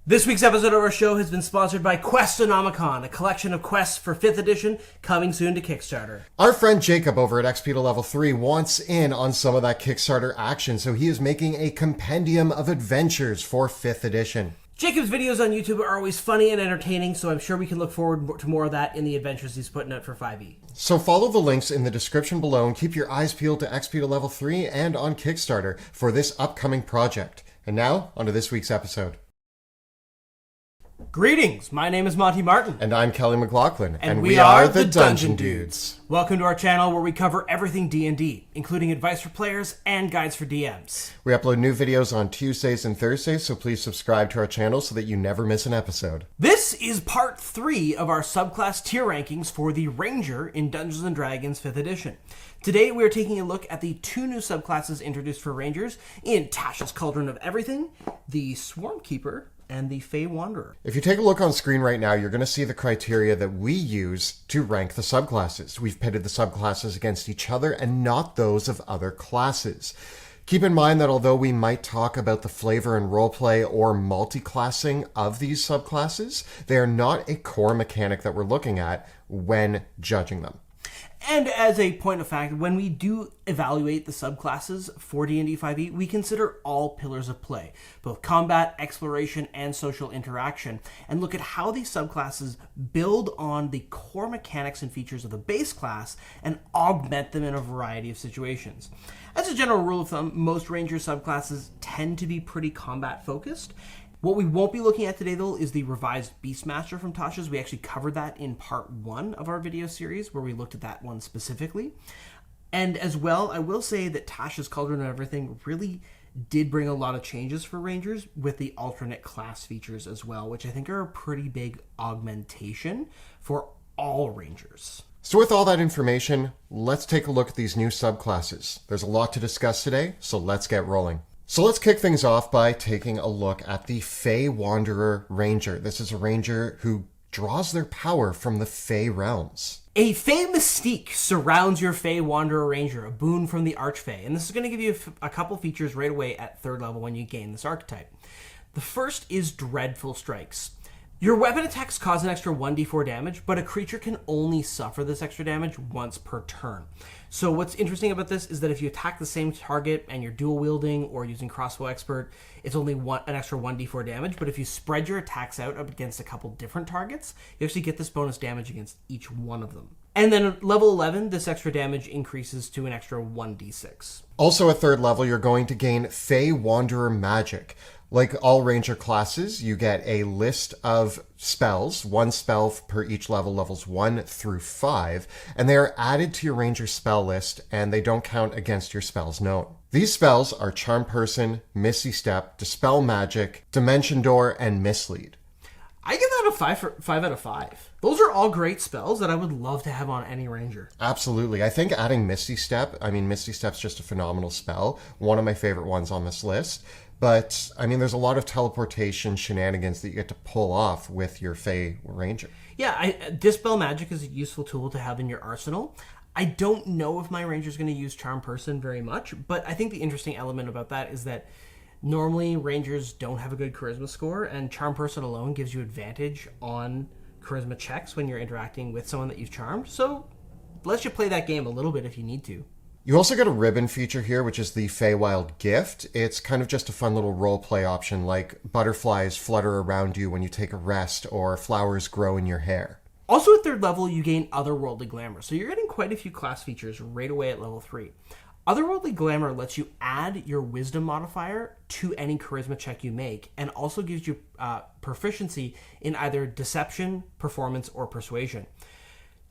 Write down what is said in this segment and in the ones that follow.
This week's episode of our show has been sponsored by Questonomicon, a collection of quests for 5th edition coming soon to Kickstarter. Our friend Jacob over at XP to Level 3 wants in on some of that Kickstarter action, so he is making a compendium of adventures for 5th edition. Jacob's videos on YouTube are always funny and entertaining, so I'm sure we can look forward to more of that in the adventures he's putting out for 5e. So follow the links in the description below and keep your eyes peeled to XP to Level 3 and on Kickstarter for this upcoming project. And now, on to this week's episode. Greetings, my name is Monty Martin. And I'm Kelly McLaughlin. And we are the Dungeon Dudes. Welcome to our channel where we cover everything D&D, including advice for players and guides for DMs. We upload new videos on Tuesdays and Thursdays, so please subscribe to our channel so that you never miss an episode. This is part 3 of our subclass tier rankings for the Ranger in Dungeons & Dragons 5th edition. Today we are taking a look at the 2 new subclasses introduced for Rangers in Tasha's Cauldron of Everything, the Swarmkeeper, and the Fey Wanderer. If you take a look on screen right now, you're going to see the criteria that we use to rank the subclasses. We've pitted the subclasses against each other and not those of other classes. Keep in mind that although we might talk about the flavor and roleplay or multi-classing of these subclasses, they are not a core mechanic that we're looking at when judging them. And as a point of fact, when we do evaluate the subclasses for D&D 5e, we consider all pillars of play, both combat, exploration, and social interaction, and look at how these subclasses build on the core mechanics and features of the base class and augment them in a variety of situations. As a general rule of thumb, most Ranger subclasses tend to be pretty combat focused. What we won't be looking at today, though, is the revised Beastmaster from Tasha's. We actually covered that in part 1 of our video series, where we looked at that one specifically. And as well, I will say that Tasha's Cauldron and Everything really did bring a lot of changes for Rangers with the alternate class features as well, which I think are a pretty big augmentation for all Rangers. So with all that information, let's take a look at these new subclasses. There's a lot to discuss today, so let's get rolling. So let's kick things off by taking a look at the Fey Wanderer Ranger. This is a ranger who draws their power from the Fey realms. A Fey mystique surrounds your Fey Wanderer Ranger, a boon from the Archfey, and this is going to give you a couple features right away at 3rd level when you gain this archetype. The first is Dreadful Strikes. Your weapon attacks cause an extra 1d4 damage, but a creature can only suffer this extra damage once per turn. So what's interesting about this is that if you attack the same target and you're dual wielding or using Crossbow Expert, it's only an extra 1d4 damage, but if you spread your attacks out up against a couple different targets, you actually get this bonus damage against each one of them. And then at level 11, this extra damage increases to an extra 1d6. Also at 3rd level, you're going to gain Fey Wanderer Magic. Like all Ranger classes, you get a list of spells, 1 spell per each level, levels 1 through 5, and they are added to your Ranger spell list, and they don't count against your spells known. These spells are Charm Person, Misty Step, Dispel Magic, Dimension Door, and Mislead. I give that a 5 out of 5. Those are all great spells that I would love to have on any Ranger. Absolutely. I think adding Misty Step, Misty Step's just a phenomenal spell. One of my favorite ones on this list. But, there's a lot of teleportation shenanigans that you get to pull off with your Fey Ranger. Yeah, Dispel Magic is a useful tool to have in your arsenal. I don't know if my Ranger's going to use Charm Person very much, but I think the interesting element about that is that normally Rangers don't have a good Charisma score, and Charm Person alone gives you advantage on Charisma checks when you're interacting with someone that you've charmed. So, lets you play that game a little bit if you need to. You also get a ribbon feature here, which is the Feywild Gift. It's kind of just a fun little roleplay option, like butterflies flutter around you when you take a rest, or flowers grow in your hair. Also at 3rd level, you gain Otherworldly Glamour, so you're getting quite a few class features right away at level 3. Otherworldly Glamour lets you add your Wisdom modifier to any Charisma check you make, and also gives you proficiency in either Deception, Performance, or Persuasion.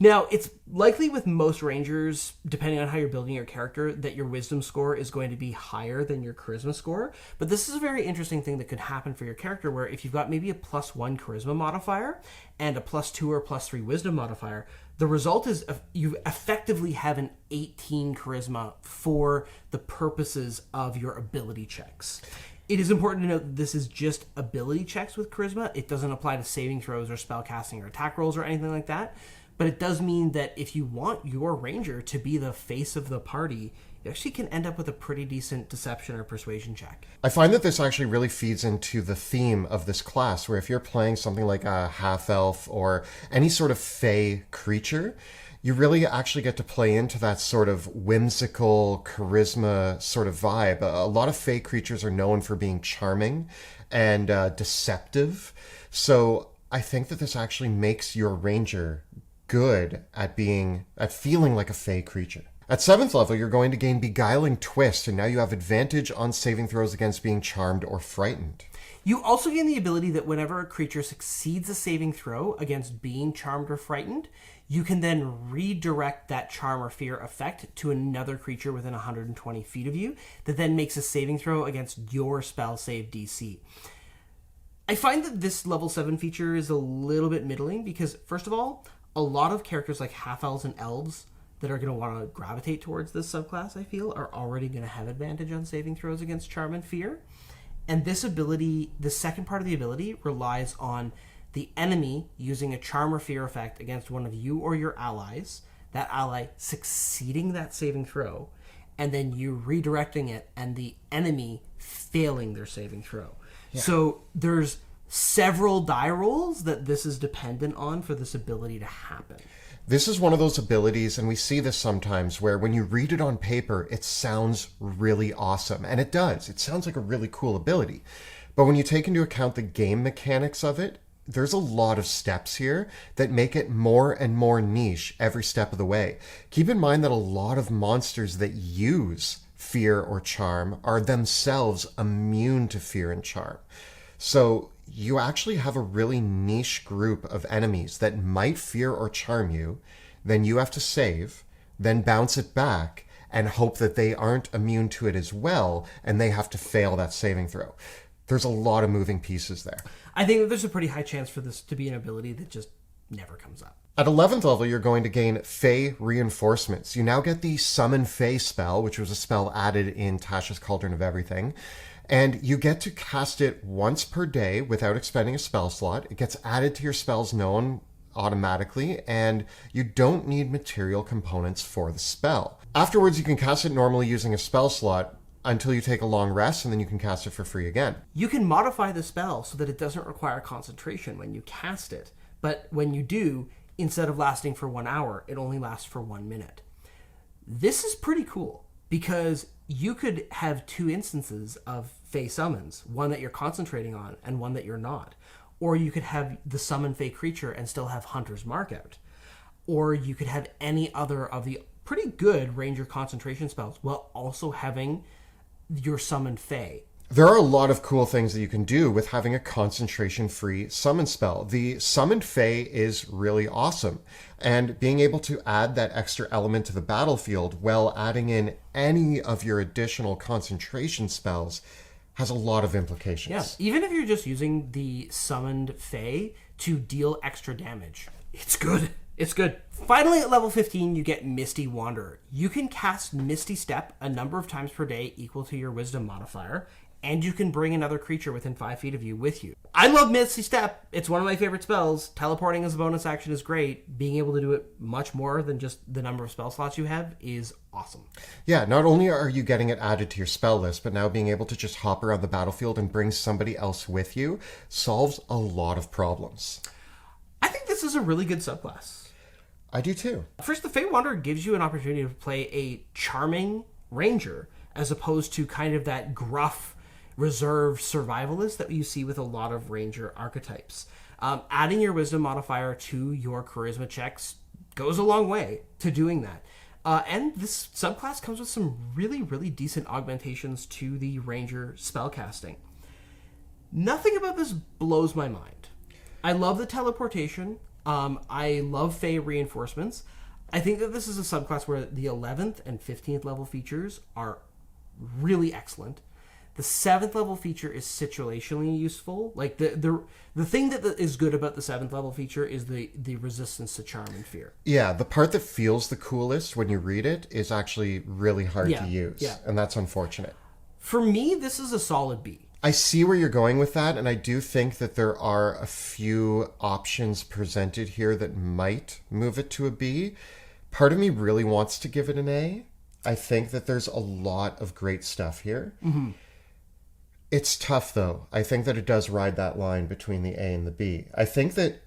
Now, it's likely with most Rangers, depending on how you're building your character, that your Wisdom score is going to be higher than your Charisma score. But this is a very interesting thing that could happen for your character, where if you've got maybe a +1 Charisma modifier and a +2 or +3 Wisdom modifier, the result is you effectively have an 18 Charisma for the purposes of your ability checks. It is important to note that this is just ability checks with Charisma. It doesn't apply to saving throws or spellcasting or attack rolls or anything like that. but it does mean that if you want your ranger to be the face of the party, you actually can end up with a pretty decent deception or persuasion check. I find that this actually really feeds into the theme of this class, where if you're playing something like a half-elf or any sort of fey creature, you really actually get to play into that sort of whimsical charisma sort of vibe. A lot of fey creatures are known for being charming and deceptive. So I think that this actually makes your ranger good at feeling like a fey creature. At 7th level, you're going to gain Beguiling Twist, and now you have advantage on saving throws against being charmed or frightened. You also gain the ability that whenever a creature succeeds a saving throw against being charmed or frightened, you can then redirect that charm or fear effect to another creature within 120 feet of you that then makes a saving throw against your spell save DC. I find that this level 7 feature is a little bit middling because, first of all, a lot of characters like half-elves and elves that are going to want to gravitate towards this subclass, I feel, are already going to have advantage on saving throws against charm and fear. And this ability, the second part of the ability, relies on the enemy using a charm or fear effect against one of you or your allies, that ally succeeding that saving throw, and then you redirecting it and the enemy failing their saving throw. Yeah. So there's several die rolls that this is dependent on for this ability to happen. This is one of those abilities, and we see this sometimes, where when you read it on paper, it sounds really awesome. And it does. It sounds like a really cool ability. But when you take into account the game mechanics of it, there's a lot of steps here that make it more and more niche every step of the way. Keep in mind that a lot of monsters that use fear or charm are themselves immune to fear and charm. So you actually have a really niche group of enemies that might fear or charm you, then you have to save, then bounce it back, and hope that they aren't immune to it as well, and they have to fail that saving throw. There's a lot of moving pieces there. I think that there's a pretty high chance for this to be an ability that just never comes up. At 11th level, you're going to gain Fey Reinforcements. You now get the Summon Fey spell, which was a spell added in Tasha's Cauldron of Everything. And you get to cast it once per day without expending a spell slot. It gets added to your spells known automatically, and you don't need material components for the spell. Afterwards, you can cast it normally using a spell slot until you take a long rest, and then you can cast it for free again. You can modify the spell so that it doesn't require concentration when you cast it. But when you do, instead of lasting for 1 hour, it only lasts for 1 minute. This is pretty cool because you could have 2 instances of Fey summons, one that you're concentrating on and one that you're not. Or you could have the summon Fey creature and still have Hunter's Mark out. Or you could have any other of the pretty good Ranger concentration spells while also having your summon Fey. There are a lot of cool things that you can do with having a concentration-free summon spell. The Summoned Fey is really awesome, and being able to add that extra element to the battlefield while adding in any of your additional concentration spells has a lot of implications. Yes, even if you're just using the Summoned Fey to deal extra damage, it's good. It's good. Finally, at level 15, you get Misty Wanderer. You can cast Misty Step a number of times per day equal to your Wisdom modifier, and you can bring another creature within 5 feet of you with you. I love Misty Step. It's one of my favorite spells. Teleporting as a bonus action is great. Being able to do it much more than just the number of spell slots you have is awesome. Yeah, not only are you getting it added to your spell list, but now being able to just hop around the battlefield and bring somebody else with you solves a lot of problems. I think this is a really good subclass. I do too. First, the Fey Wanderer gives you an opportunity to play a charming ranger as opposed to kind of that gruff, reserved survivalist that you see with a lot of ranger archetypes. Adding your wisdom modifier to your charisma checks goes a long way to doing that. And this subclass comes with some really, really decent augmentations to the ranger spellcasting. Nothing about this blows my mind. I love the teleportation. I love Fey reinforcements. I think that this is a subclass where the 11th and 15th level features are really excellent. The 7th level feature is situationally useful. Like the thing that is good about the 7th level feature is the resistance to charm and fear. Yeah, the part that feels the coolest when you read it is actually really hard to use. Yeah. And that's unfortunate. For me, this is a solid B. I see where you're going with that, and I do think that there are a few options presented here that might move it to a B. Part of me really wants to give it an A. I think that there's a lot of great stuff here. Mm-hmm. It's tough, though. I think that it does ride that line between the A and the B. I think that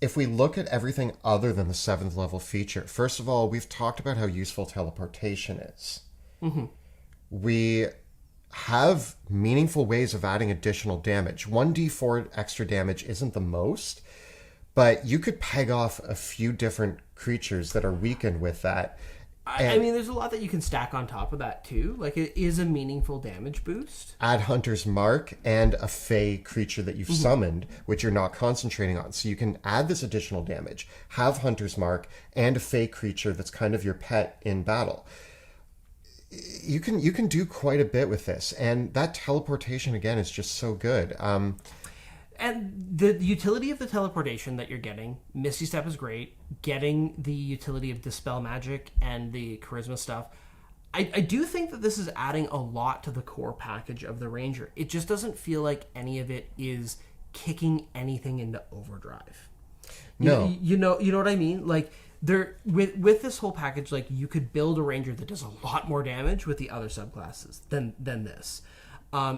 if we look at everything other than the 7th level feature, first of all, we've talked about how useful teleportation is. Mm-hmm. We have meaningful ways of adding additional damage. 1d4 extra damage isn't the most, but you could peg off a few different creatures that are weakened with that. I mean, there's a lot that you can stack on top of that, too. Like, it is a meaningful damage boost. Add Hunter's Mark and a Fey creature that you've summoned, which you're not concentrating on. So you can add this additional damage, have Hunter's Mark, and a Fey creature that's kind of your pet in battle. You can do quite a bit with this, and that teleportation again is just so good. And the utility of the teleportation that you're getting, Misty Step is great. Getting the utility of Dispel Magic and the Charisma stuff, I do think that this is adding a lot to the core package of the Ranger. It just doesn't feel like any of it is kicking anything into overdrive. No, you know what I mean. Like, there with this whole package, like, you could build a Ranger that does a lot more damage with the other subclasses than this.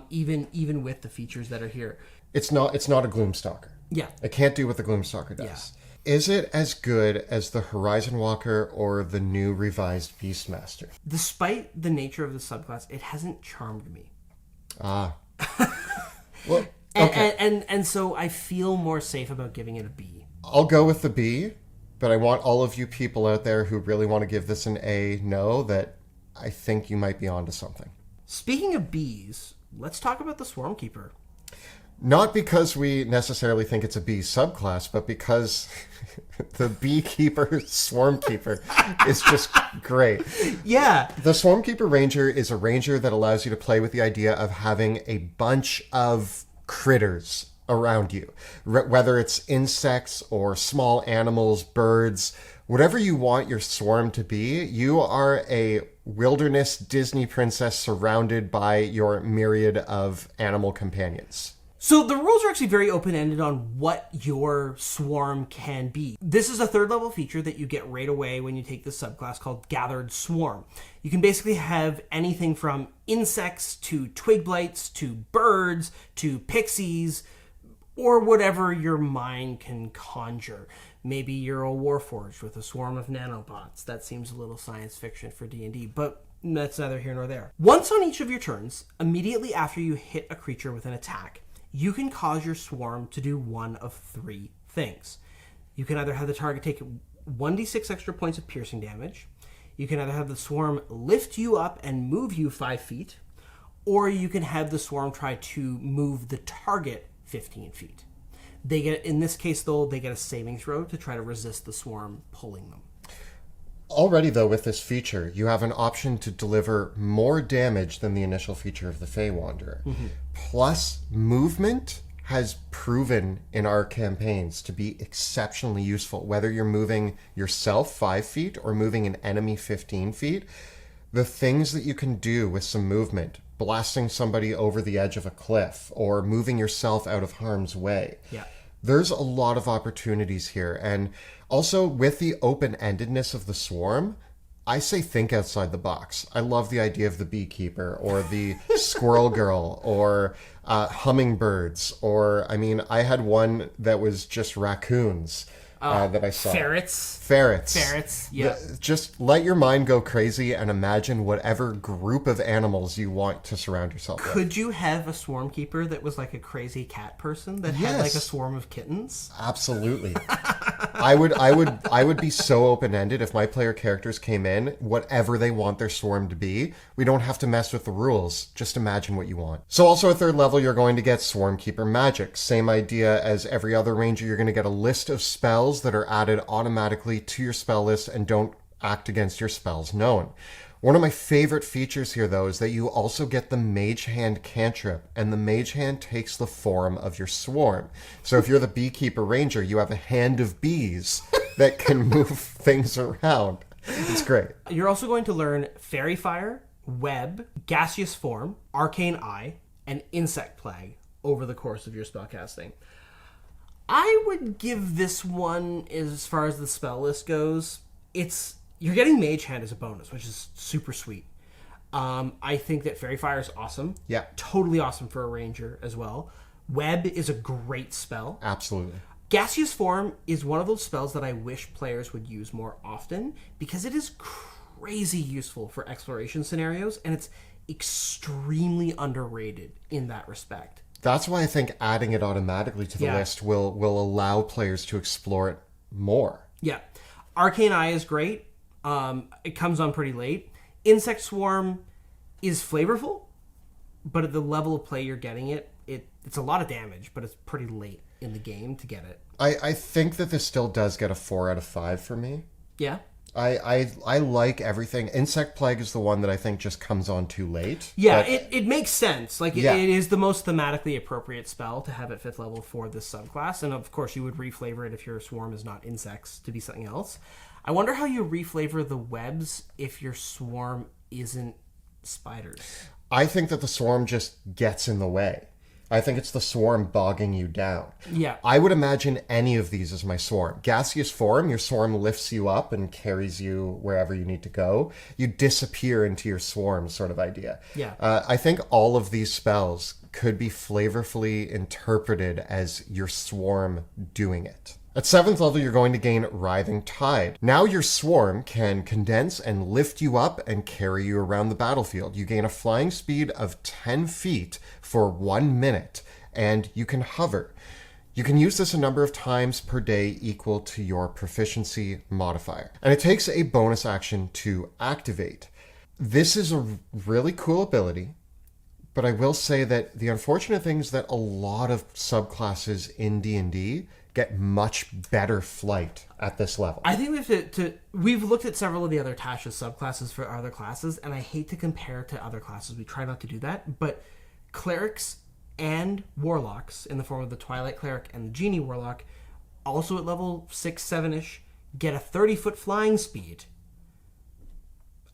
Even with the features that are here. It's not a Gloomstalker. Yeah. It can't do what the Gloomstalker does. Yeah. Is it as good as the Horizon Walker or the new revised Beastmaster? Despite the nature of the subclass, it hasn't charmed me. Ah. Well, okay. And so I feel more safe about giving it a B. I'll go with the B, but I want all of you people out there who really want to give this an A know that I think you might be onto something. Speaking of Bs, let's talk about the Swarmkeeper. Not because we necessarily think it's a B subclass, but because the Beekeeper Swarmkeeper is just great. Yeah. The Swarmkeeper Ranger is a ranger that allows you to play with the idea of having a bunch of critters around you. Whether it's insects or small animals, birds, whatever you want your swarm to be, you are a wilderness Disney princess surrounded by your myriad of animal companions. So the rules are actually very open-ended on what your swarm can be. This is a 3rd level feature that you get right away when you take the subclass called Gathered Swarm. You can basically have anything from insects to twig blights to birds to pixies or whatever your mind can conjure. Maybe you're a Warforged with a swarm of nanobots. That seems a little science fiction for D&D, but that's neither here nor there. Once on each of your turns, immediately after you hit a creature with an attack, you can cause your swarm to do one of 3 things. You can either have the target take 1d6 extra points of piercing damage, you can either have the swarm lift you up and move you 5 feet, or you can have the swarm try to move the target 15 feet. They get, in this case though, they get a saving throw to try to resist the swarm pulling them. Already, though, with this feature, you have an option to deliver more damage than the initial feature of the Fey Wanderer. Mm-hmm. Plus, movement has proven in our campaigns to be exceptionally useful. Whether you're moving yourself 5 feet or moving an enemy 15 feet, the things that you can do with some movement, blasting somebody over the edge of a cliff or moving yourself out of harm's way. Yeah. There's a lot of opportunities here. And also, with the open-endedness of the swarm, I say think outside the box. I love the idea of the Beekeeper or the Squirrel Girl or hummingbirds. Or, I mean, I had one that was just raccoons that I saw. Ferrets, yeah. Just let your mind go crazy and imagine whatever group of animals you want to surround yourself with. Could you have a Swarmkeeper that was like a crazy cat person that had like a swarm of kittens? Absolutely. I would be so open-ended if my player characters came in, whatever they want their swarm to be. We don't have to mess with the rules. Just imagine what you want. So also at 3rd level, you're going to get Swarmkeeper Magic. Same idea as every other ranger. You're going to get a list of spells that are added automatically to your spell list and don't act against your spells known. One of my favorite features here, though, is that you also get the Mage Hand cantrip, and the Mage Hand takes the form of your swarm. So if you're the Beekeeper Ranger, you have a hand of bees that can move things around. It's great. You're also going to learn Fairy Fire, Web, Gaseous Form, Arcane Eye, and Insect Plague over the course of your spellcasting. I would give this one, as far as the spell list goes, you're getting Mage Hand as a bonus, which is super sweet. I think that Fairy Fire is awesome. Yeah. Totally awesome for a ranger as well. Web is a great spell. Absolutely. Gaseous Form is one of those spells that I wish players would use more often because it is crazy useful for exploration scenarios, and it's extremely underrated in that respect. That's why I think adding it automatically to the list will allow players to explore it more. Yeah. Arcane Eye is great. It comes on pretty late. Insect Swarm is flavorful, but at the level of play you're getting it's a lot of damage, but it's pretty late in the game to get it. I think that this still does get a 4 out of 5 for me. Yeah. I like everything. Insect Plague is the one that I think just comes on too late. Yeah, it makes sense. Like, it is the most thematically appropriate spell to have at 5th level for this subclass. And, of course, you would reflavor it if your swarm is not insects to be something else. I wonder how you reflavor the webs if your swarm isn't spiders. I think that the swarm just gets in the way. I think it's the swarm bogging you down. Yeah. I would imagine any of these as my swarm. Gaseous Form, your swarm lifts you up and carries you wherever you need to go. You disappear into your swarm sort of idea. Yeah. I think all of these spells could be flavorfully interpreted as your swarm doing it. At 7th level, you're going to gain Writhing Tide. Now your swarm can condense and lift you up and carry you around the battlefield. You gain a flying speed of 10 feet for 1 minute, and you can hover. You can use this a number of times per day equal to your proficiency modifier. And it takes a bonus action to activate. This is a really cool ability, but I will say that the unfortunate thing is that a lot of subclasses in D&D get much better flight at this level. I think we have we've looked at several of the other Tasha's subclasses for other classes, and I hate to compare to other classes. We try not to do that, but clerics and warlocks, in the form of the Twilight Cleric and the Genie Warlock, also at level 6, 7-ish, get a 30-foot flying speed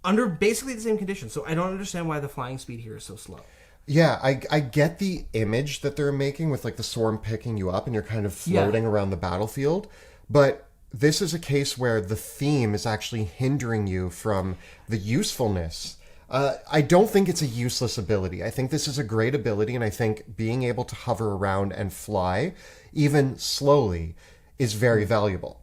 under basically the same conditions. So I don't understand why the flying speed here is so slow. Yeah, I get the image that they're making with like the swarm picking you up and you're kind of floating around the battlefield, but this is a case where the theme is actually hindering you from the usefulness. I don't think it's a useless ability. I think this is a great ability, and I think being able to hover around and fly, even slowly, is very valuable.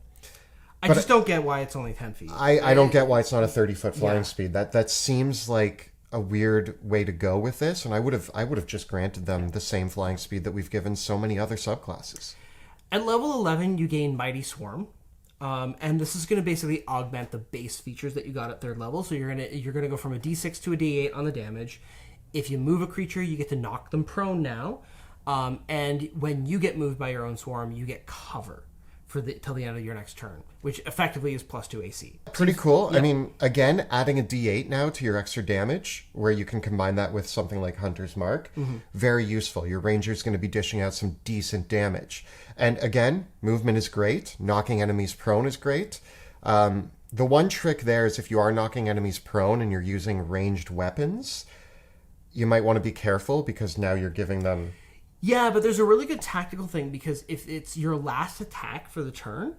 I just don't get why it's only 10 feet. I don't get why it's not a 30-foot flying speed. That seems like a weird way to go with this, and I would have just granted them the same flying speed that we've given so many other subclasses. At level 11, you gain Mighty Swarm, and this is going to basically augment the base features that you got at 3rd level. So you're gonna go from a D6 to a D8 on the damage. If you move a creature, you get to knock them prone now, and when you get moved by your own swarm, you get cover till the end of your next turn, which effectively is +2 AC. Pretty cool. Yep. I mean, again, adding a D8 now to your extra damage, where you can combine that with something like Hunter's Mark, very useful. Your ranger's going to be dishing out some decent damage. And again, movement is great. Knocking enemies prone is great. The one trick there is if you are knocking enemies prone and you're using ranged weapons, you might want to be careful because now you're giving them... Yeah, but there's a really good tactical thing, because if it's your last attack for the turn,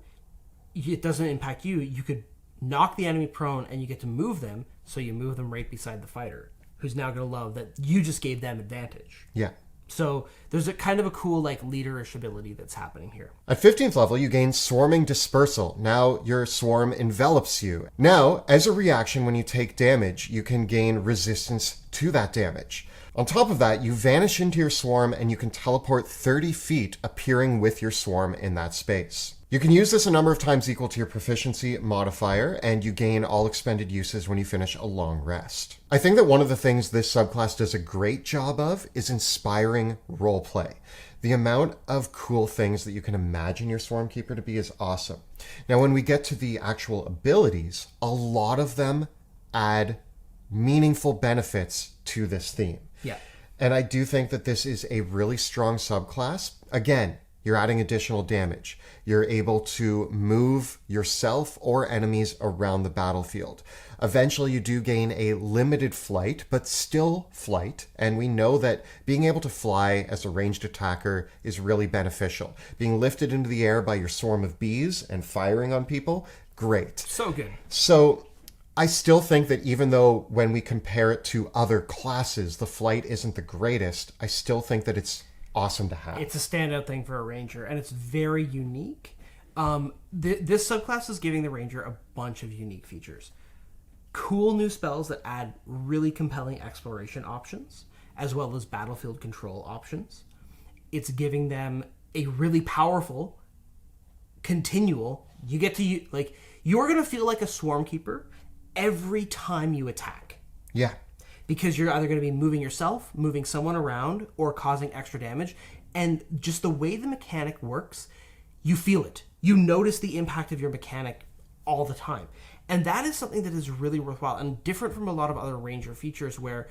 it doesn't impact you. You could knock the enemy prone and you get to move them, so you move them right beside the fighter, who's now going to love that you just gave them advantage. Yeah. So there's a kind of a cool like leaderish ability that's happening here. At 15th level, you gain Swarming Dispersal. Now your swarm envelops you. Now, as a reaction when you take damage, you can gain resistance to that damage. On top of that, you vanish into your swarm and you can teleport 30 feet, appearing with your swarm in that space. You can use this a number of times equal to your proficiency modifier, and you gain all expended uses when you finish a long rest. I think that one of the things this subclass does a great job of is inspiring roleplay. The amount of cool things that you can imagine your Swarmkeeper to be is awesome. Now, when we get to the actual abilities, a lot of them add meaningful benefits to this theme. Yeah. And I do think that this is a really strong subclass. Again, You're adding additional damage. You're able to move yourself or enemies around the battlefield. Eventually, you do gain a limited flight, but still flight. And we know that being able to fly as a ranged attacker is really beneficial. Being lifted into the air by your swarm of bees and firing on people, great. So good. So I still think that even though when we compare it to other classes, the flight isn't the greatest, I still think that it's awesome to have. It's a standout thing for a ranger, and it's very unique. This subclass is giving the ranger a bunch of unique features. Cool new spells that add really compelling exploration options, as well as battlefield control options. It's giving them a really powerful, continual, you get to, like, you're going to feel like a Swarmkeeper every time you attack. Yeah. Because you're either going to be moving yourself, moving someone around, or causing extra damage. And just the way the mechanic works, you feel it. You notice the impact of your mechanic all the time. And that is something that is really worthwhile and different from a lot of other Ranger features where,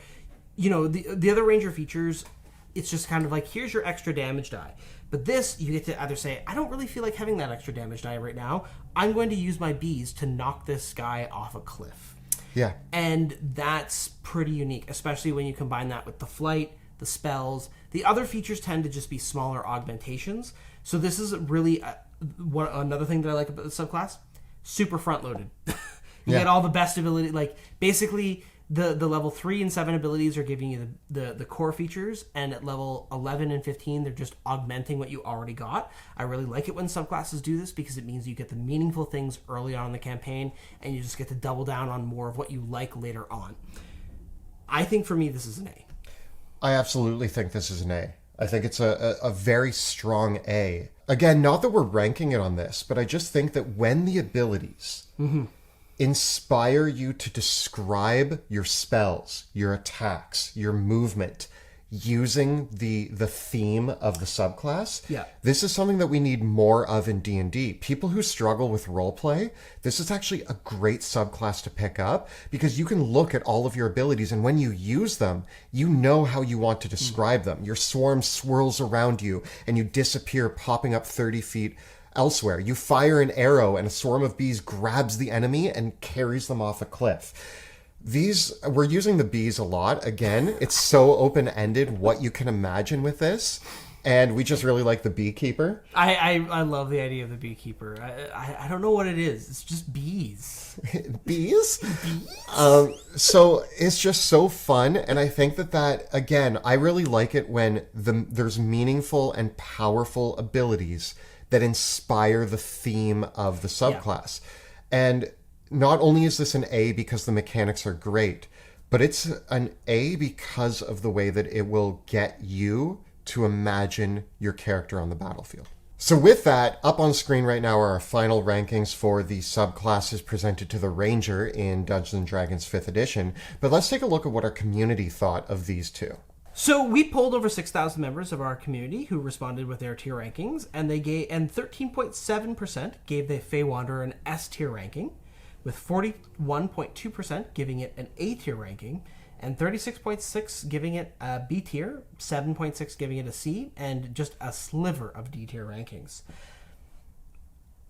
you know, the other Ranger features, it's just kind of like, here's your extra damage die. But this, you get to either say, I don't really feel like having that extra damage die right now. I'm going to use my bees to knock this guy off a cliff. Yeah. And that's pretty unique, especially when you combine that with the flight, the spells. The other features tend to just be smaller augmentations. So this is really another thing that I like about the subclass. Super front-loaded. You get all the best ability. Like, basically, the level 3 and 7 abilities are giving you the core features, and at level 11 and 15, they're just augmenting what you already got. I really like it when subclasses do this because it means you get the meaningful things early on in the campaign, and you just get to double down on more of what you like later on. I think for me, this is an A. I absolutely think this is an A. I think it's a very strong A. Again, not that we're ranking it on this, but I just think that when the abilities inspire you to describe your spells, your attacks, your movement, using the theme of the subclass, this is something that we need more of in D&D. People who struggle with roleplay, this is actually a great subclass to pick up because you can look at all of your abilities, and when you use them, you know how you want to describe them. Your swarm swirls around you and you disappear, popping up 30 feet elsewhere. You fire an arrow and a swarm of bees grabs the enemy and carries them off a cliff. We're using the bees a lot. Again, it's so open-ended what you can imagine with this. And we just really like the beekeeper. I love the idea of the beekeeper. I don't know what it is. It's just bees. Bees? So it's just so fun. And I think that again, I really like it when there's meaningful and powerful abilities that inspire the theme of the subclass. And not only is this an A because the mechanics are great, but it's an A because of the way that it will get you to imagine your character on the battlefield. So with that, up on screen right now are our final rankings for the subclasses presented to the Ranger in Dungeons & Dragons 5th edition. But let's take a look at what our community thought of these two. So we polled over 6,000 members of our community who responded with their tier rankings, and 13.7% gave the Fey Wanderer an S tier ranking, with 41.2% giving it an A tier ranking, and 36.6% giving it a B tier, 7.6% giving it a C, and just a sliver of D tier rankings.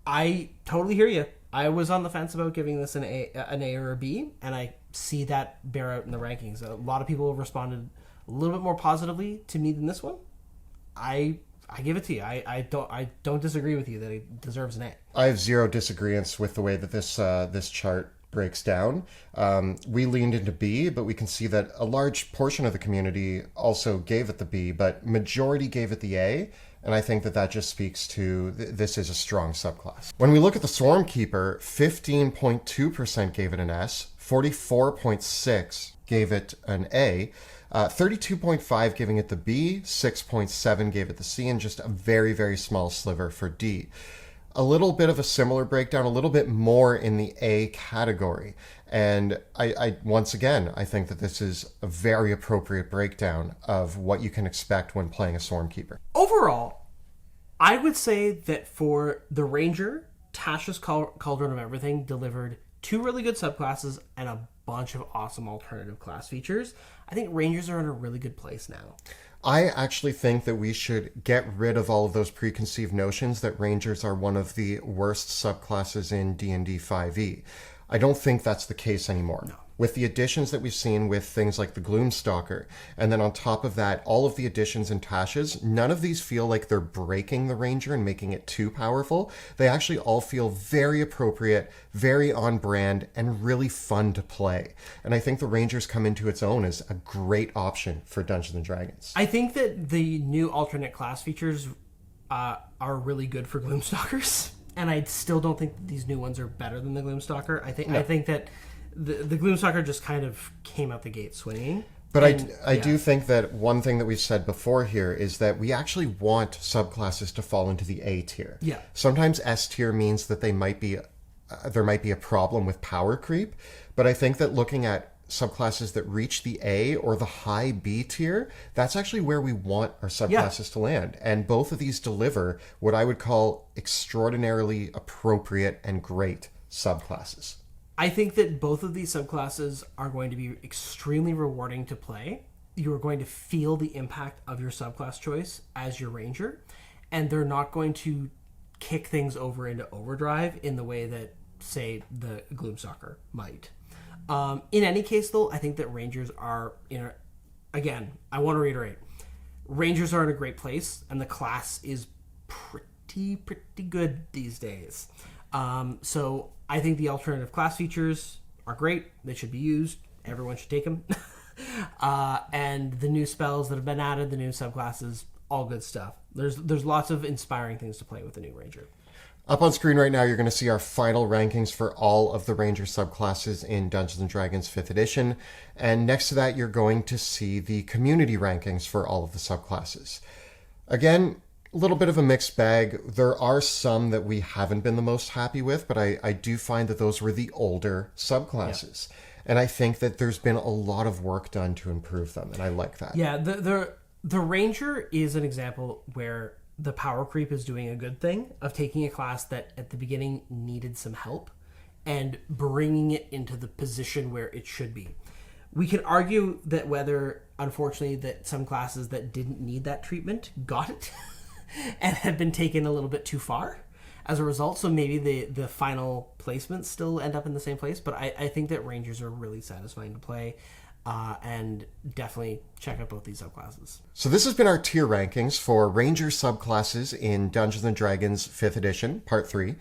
I totally hear you. I was on the fence about giving this an A or a B, and I see that bear out in the rankings. A lot of people responded a little bit more positively to me than this one. I give it to you. I don't disagree with you that it deserves an A. I have zero disagreements with the way that this chart breaks down. We leaned into B, but we can see that a large portion of the community also gave it the B, but majority gave it the A. And I think that just speaks to this is a strong subclass. When we look at the Swarmkeeper, 15.2% gave it an S, 44.6% gave it an A, 32.5 giving it the B, 6.7 gave it the C, and just a very, very small sliver for D. A little bit of a similar breakdown, a little bit more in the A category. And I once again, I think that this is a very appropriate breakdown of what you can expect when playing a Swarmkeeper. Overall, I would say that for the Ranger, Tasha's Cauldron of Everything delivered 2 really good subclasses and a bunch of awesome alternative class features. I think Rangers are in a really good place now. I actually think that we should get rid of all of those preconceived notions that Rangers are one of the worst subclasses in D&D 5e. I don't think that's the case anymore. No. With the additions that we've seen with things like the Gloomstalker, and then on top of that, all of the additions in Tasha's, none of these feel like they're breaking the Ranger and making it too powerful. They actually all feel very appropriate, very on brand, and really fun to play. And I think the Rangers come into its own as a great option for Dungeons & Dragons. I think that the new alternate class features are really good for Gloomstalkers, and I still don't think that these new ones are better than the Gloomstalker. I think that the Gloomstalker just kind of came out the gate swinging. But I do think that one thing that we've said before here is that we actually want subclasses to fall into the A tier. Yeah. Sometimes S tier means that there might be a problem with power creep, but I think that looking at subclasses that reach the A or the high B tier, that's actually where we want our subclasses to land. And both of these deliver what I would call extraordinarily appropriate and great subclasses. I think that both of these subclasses are going to be extremely rewarding to play. You are going to feel the impact of your subclass choice as your Ranger, and they're not going to kick things over into overdrive in the way that, say, the Gloomstalker might. In any case, though, I think that Rangers are again, I want to reiterate, Rangers are in a great place, and the class is pretty good these days. So I think the alternative class features are great. They should be used. Everyone should take them. And the new spells that have been added, the new subclasses, all good stuff. There's lots of inspiring things to play with the new Ranger. Up on screen right now, you're going to see our final rankings for all of the Ranger subclasses in Dungeons & Dragons 5th edition. And next to that, you're going to see the community rankings for all of the subclasses. Again, a little bit of a mixed bag. There are some that we haven't been the most happy with, but I do find that those were the older subclasses. Yeah. And I think that there's been a lot of work done to improve them, and I like that. Yeah, the Ranger is an example where the power creep is doing a good thing of taking a class that at the beginning needed some help and bringing it into the position where it should be. We can argue that whether, unfortunately, that some classes that didn't need that treatment got it and have been taken a little bit too far as a result. So maybe the final placements still end up in the same place. But I think that Rangers are really satisfying to play. And definitely check out both these subclasses. So this has been our tier rankings for Ranger subclasses in Dungeons & Dragons 5th edition, Part 3.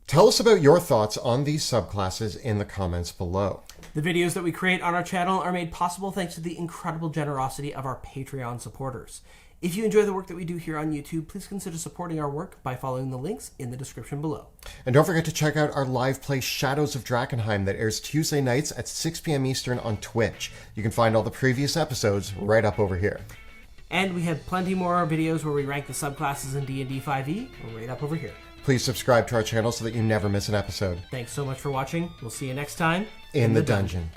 Tell us about your thoughts on these subclasses in the comments below. The videos that we create on our channel are made possible thanks to the incredible generosity of our Patreon supporters. If you enjoy the work that we do here on YouTube, please consider supporting our work by following the links in the description below. And don't forget to check out our live play Shadows of Drakkenheim that airs Tuesday nights at 6 p.m. Eastern on Twitch. You can find all the previous episodes right up over here. And we have plenty more videos where we rank the subclasses in D&D 5e right up over here. Please subscribe to our channel so that you never miss an episode. Thanks so much for watching. We'll see you next time in the dungeon.